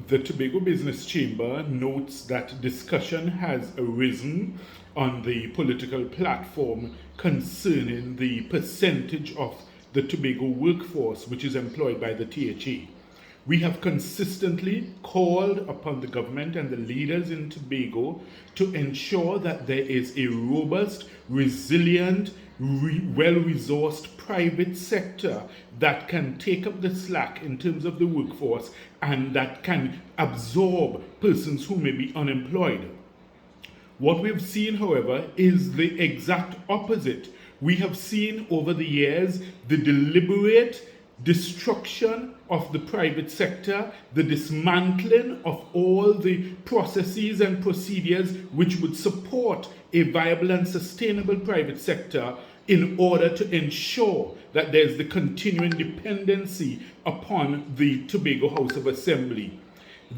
The Tobago Business Chamber notes that discussion has arisen on the political platform concerning the percentage of the Tobago workforce which is employed by the THA. We have consistently called upon the government and the leaders in Tobago to ensure that there is a robust, resilient, well-resourced private sector that can take up the slack in terms of the workforce and that can absorb persons who may be unemployed. What we've seen, however, is the exact opposite. We have seen over the years the deliberate destruction of the private sector, the dismantling of all the processes and procedures which would support a viable and sustainable private sector in order to ensure that there's the continuing dependency upon the Tobago House of Assembly.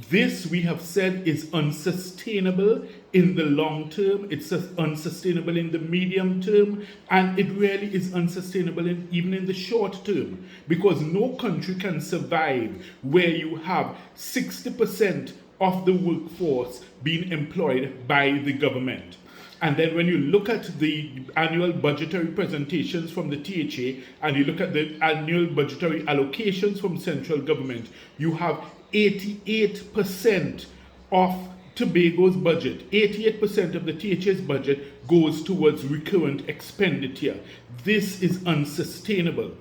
This, we have said, is unsustainable in the long term, it's unsustainable in the medium term, and it really is unsustainable even in the short term, because no country can survive where you have 60% of the workforce being employed by the government. And then when you look at the annual budgetary presentations from the THA and you look at the annual budgetary allocations from central government, you have 88% of Tobago's budget, 88% of the THA's budget goes towards recurrent expenditure. This is unsustainable.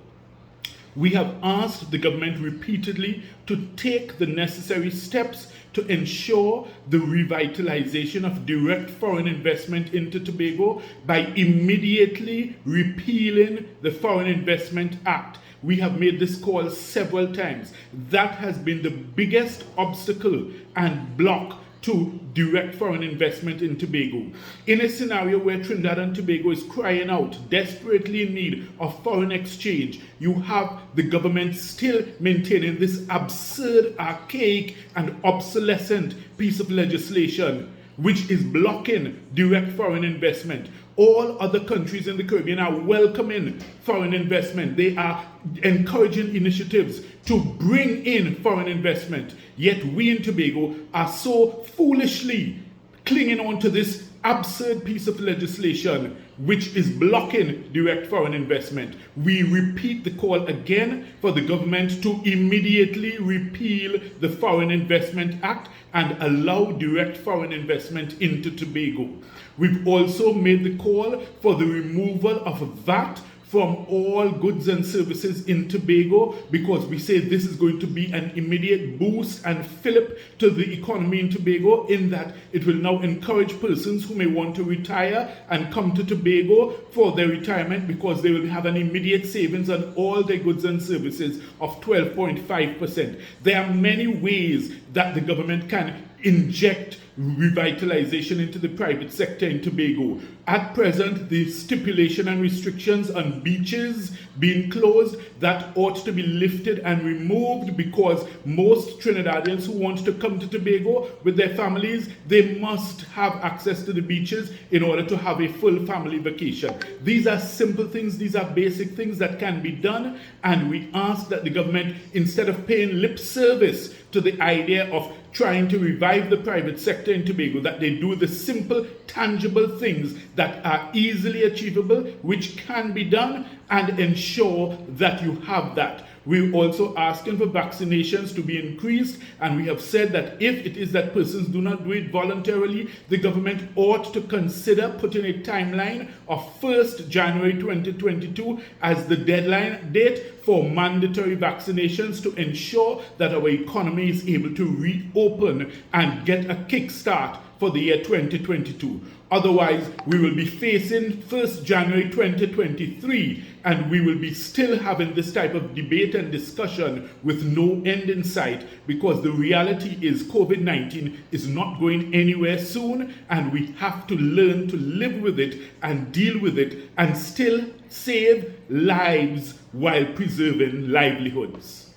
We have asked the government repeatedly to take the necessary steps to ensure the revitalization of direct foreign investment into Tobago by immediately repealing the Foreign Investment Act. We have made this call several times. That has been the biggest obstacle and block to direct foreign investment in Tobago. In a scenario where Trinidad and Tobago is crying out, desperately in need of foreign exchange, you have the government still maintaining this absurd, archaic, and obsolescent piece of legislation which is blocking direct foreign investment. All other countries in the Caribbean are welcoming foreign investment. They are encouraging initiatives to bring in foreign investment. Yet we in Tobago are so foolishly clinging on to this absurd piece of legislation which is blocking direct foreign investment. We repeat the call again for the government to immediately repeal the Foreign Investment Act and allow direct foreign investment into Tobago. We've also made the call for the removal of VAT from all goods and services in Tobago, because we say this is going to be an immediate boost and fillip to the economy in Tobago, in that it will now encourage persons who may want to retire and come to Tobago for their retirement, because they will have an immediate savings on all their goods and services of 12.5%. There are many ways that the government can inject revitalization into the private sector in Tobago. At present, the stipulation and restrictions on beaches being closed, that ought to be lifted and removed, because most Trinidadians who want to come to Tobago with their families, they must have access to the beaches in order to have a full family vacation. These are simple things, these are basic things that can be done, and we ask that the government, instead of paying lip service to the idea of trying to revive the private sector in Tobago, that they do the simple, tangible things that are easily achievable, which can be done, and ensure that you have that. We're also asking for vaccinations to be increased, and we have said that if it is that persons do not do it voluntarily, the government ought to consider putting a timeline of 1st January 2022 as the deadline date for mandatory vaccinations to ensure that our economy is able to reopen and get a kickstart for the year 2022. Otherwise, we will be facing 1st January 2023, and we will be still having this type of debate and discussion with no end in sight, because the reality is COVID-19 is not going anywhere soon, and we have to learn to live with it and deal with it and still save lives while preserving livelihoods.